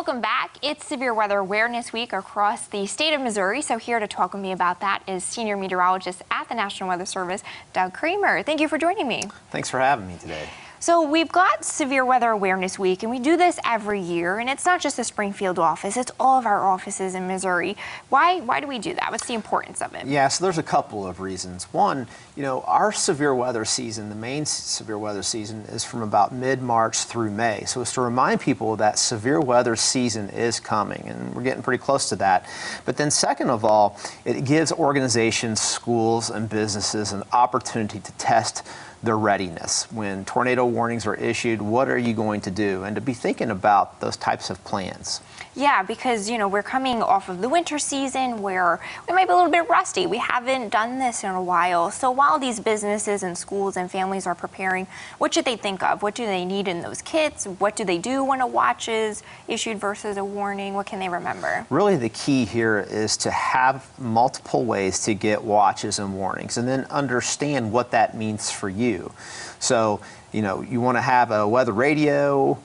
Welcome back. It's Severe Weather Awareness Week across the state of Missouri. So here to talk with me about that is Senior Meteorologist at the National Weather Service, Doug Kramer. Thank you for joining me. Thanks for having me today. So we've got Severe Weather Awareness Week, and we do this every year, and it's not just the Springfield office, it's all of our offices in Missouri. Why do we do that? What's the importance of it? Yeah, so there's a couple of reasons. One, our severe weather season, the main severe weather season, is from about mid-March through May. So it's to remind people that severe weather season is coming, and we're getting pretty close to that. But then second of all, it gives organizations, schools, and businesses an opportunity to test their readiness. When tornado warnings are issued, what are you going to do? And to be thinking about those types of plans. Yeah, because, we're coming off of the winter season where we might be a little bit rusty. We haven't done this in a while. So while these businesses and schools and families are preparing, what should they think of? What do they need in those kits? What do they do when a watch is issued versus a warning? What can they remember? Really, the key here is to have multiple ways to get watches and warnings, and then understand what that means for you. So, you want to have a weather radio.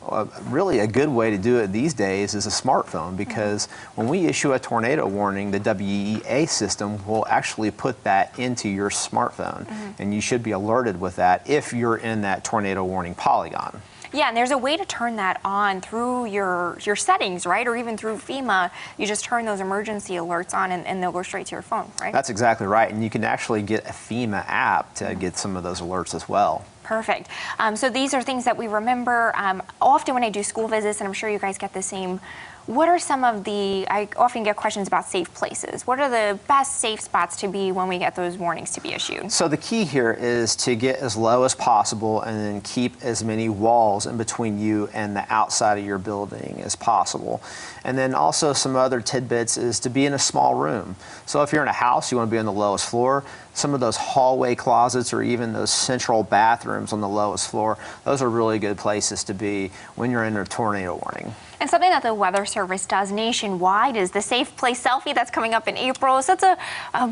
Really, a good way to do it these days is a smartphone, because when we issue a tornado warning, the WEA system will actually put that into your smartphone, and you should be alerted with that if you're in that tornado warning polygon. Yeah, and there's a way to turn that on through your settings, right? Or even through FEMA. You just turn those emergency alerts on and they'll go straight to your phone, right? That's exactly right. And you can actually get a FEMA app to get some of those alerts as well. Perfect. So these are things that we remember. Often when I do school visits, and I'm sure you guys get the same, what are some of I often get questions about safe places. What are the best safe spots to be when we get those warnings to be issued? So the key here is to get as low as possible and then keep as many walls in between you and the outside of your building as possible. And then also some other tidbits is to be in a small room. So if you're in a house, you want to be on the lowest floor. Some of those hallway closets or even those central bathrooms on the lowest floor, those are really good places to be when you're in a tornado warning. And something that the Weather Service does nationwide is the Safe Place Selfie that's coming up in April. So it's a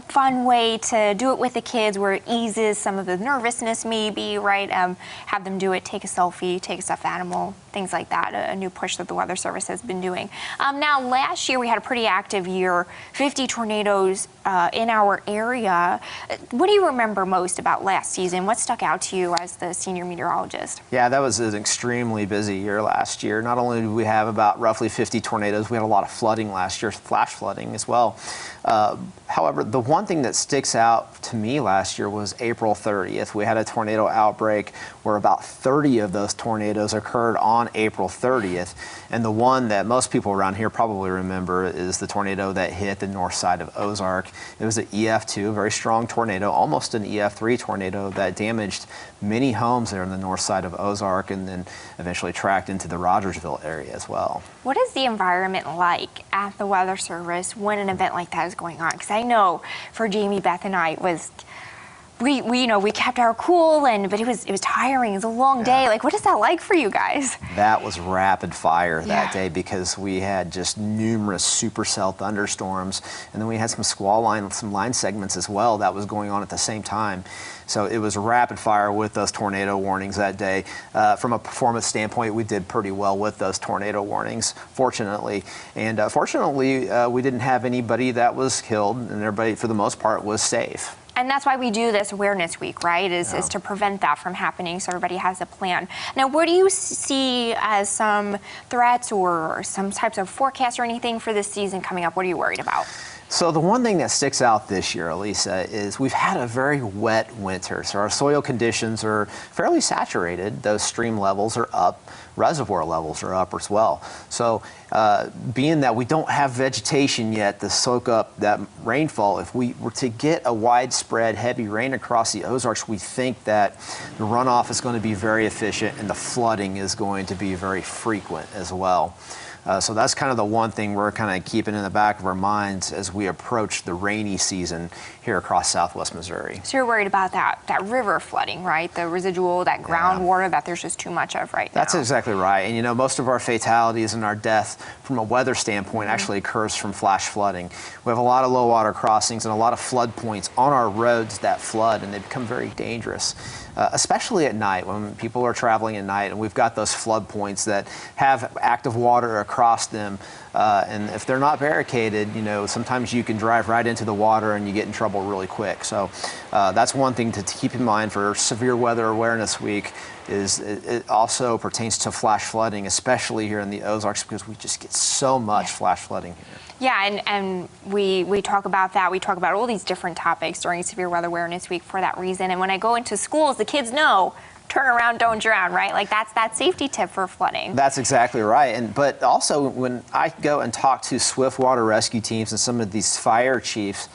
fun way to do it with the kids where it eases some of the nervousness maybe, right? Have them do it, take a selfie, take a stuffed animal, things like that, a new push that the Weather Service has been doing. Now, last year we had a pretty active year, 50 tornadoes in our area. What do you remember most about last season? What stuck out to you as the senior meteorologist? Yeah, that was an extremely busy year last year. Not only did we have about roughly 50 tornadoes, we had a lot of flooding last year, flash flooding as well. However, the one thing that sticks out to me last year was April 30th. We had a tornado outbreak where about 30 of those tornadoes occurred on April 30th. And the one that most people around here probably remember is the tornado that hit the north side of Ozark. It was an EF2, a very strong tornado, almost an EF3 tornado that damaged many homes there on the north side of Ozark and then eventually tracked into the Rogersville area as well. What is the environment like at the Weather Service when an event like that is going on? Because I know for Jamie, Beth, and I, we kept our cool, but it was tiring. It was a long day. Like, what is that like for you guys? That was rapid fire that day because we had just numerous supercell thunderstorms, and then we had some line segments as well that was going on at the same time. So it was rapid fire with those tornado warnings that day. From a performance standpoint, we did pretty well with those tornado warnings, fortunately. And fortunately, we didn't have anybody that was killed, and everybody, for the most part, was safe. And that's why we do this Awareness Week, right, is to prevent that from happening so everybody has a plan. Now, what do you see as some threats or some types of forecasts or anything for this season coming up? What are you worried about? So the one thing that sticks out this year, Elisa, is we've had a very wet winter. So our soil conditions are fairly saturated. Those stream levels are up. Reservoir levels are up as well. So being that we don't have vegetation yet to soak up that rainfall, if we were to get a widespread heavy rain across the Ozarks, we think that the runoff is going to be very efficient and the flooding is going to be very frequent as well. So that's kind of the one thing we're kind of keeping in the back of our minds as we approach the rainy season here across southwest Missouri. So you're worried about that river flooding, right? The residual, that groundwater that there's just too much of right now. That's exactly right. And most of our fatalities and our death from a weather standpoint actually occurs from flash flooding. We have a lot of low water crossings and a lot of flood points on our roads that flood, and they become very dangerous. especially at night when people are traveling at night and we've got those flood points that have active water across them. And if they're not barricaded, sometimes you can drive right into the water and you get in trouble really quick. So that's one thing to keep in mind for Severe Weather Awareness Week. It also pertains to flash flooding, especially here in the Ozarks, because we just get so much flash flooding here. Yeah, and we talk about that. We talk about all these different topics during Severe Weather Awareness Week for that reason. And when I go into schools, the kids know, turn around, don't drown, right? Like that's that safety tip for flooding. That's exactly right. But also when I go and talk to swift water rescue teams and some of these fire chiefs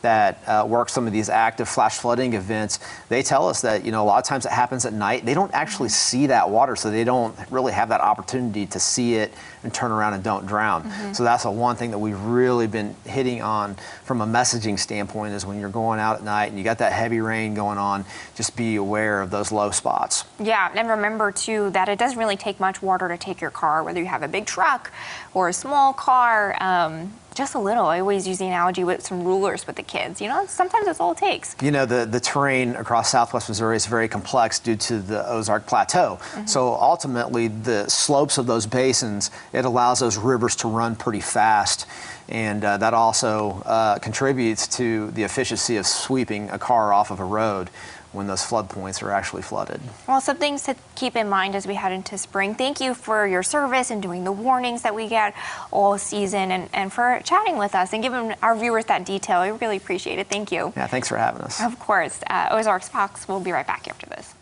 that work some of these active flash flooding events, they tell us that, a lot of times it happens at night. They don't actually see that water, so they don't really have that opportunity to see it and turn around and don't drown. So that's one thing that we've really been hitting on from a messaging standpoint is when you're going out at night and you got that heavy rain going on, just be aware of those low spots. Yeah, and remember too that it doesn't really take much water to take your car, whether you have a big truck or a small car. Just a little. I always use the analogy with some rulers with the kids. Sometimes that's all it takes. The terrain across southwest Missouri is very complex due to the Ozark Plateau. So ultimately, the slopes of those basins, it allows those rivers to run pretty fast. And that also contributes to the efficiency of sweeping a car off of a road when those flood points are actually flooded. Well, some things to keep in mind as we head into spring. Thank you for your service and doing the warnings that we get all season and for chatting with us and giving our viewers that detail. I really appreciate it. Thank you. Yeah, thanks for having us. Of course. Ozarks Fox will be right back after this.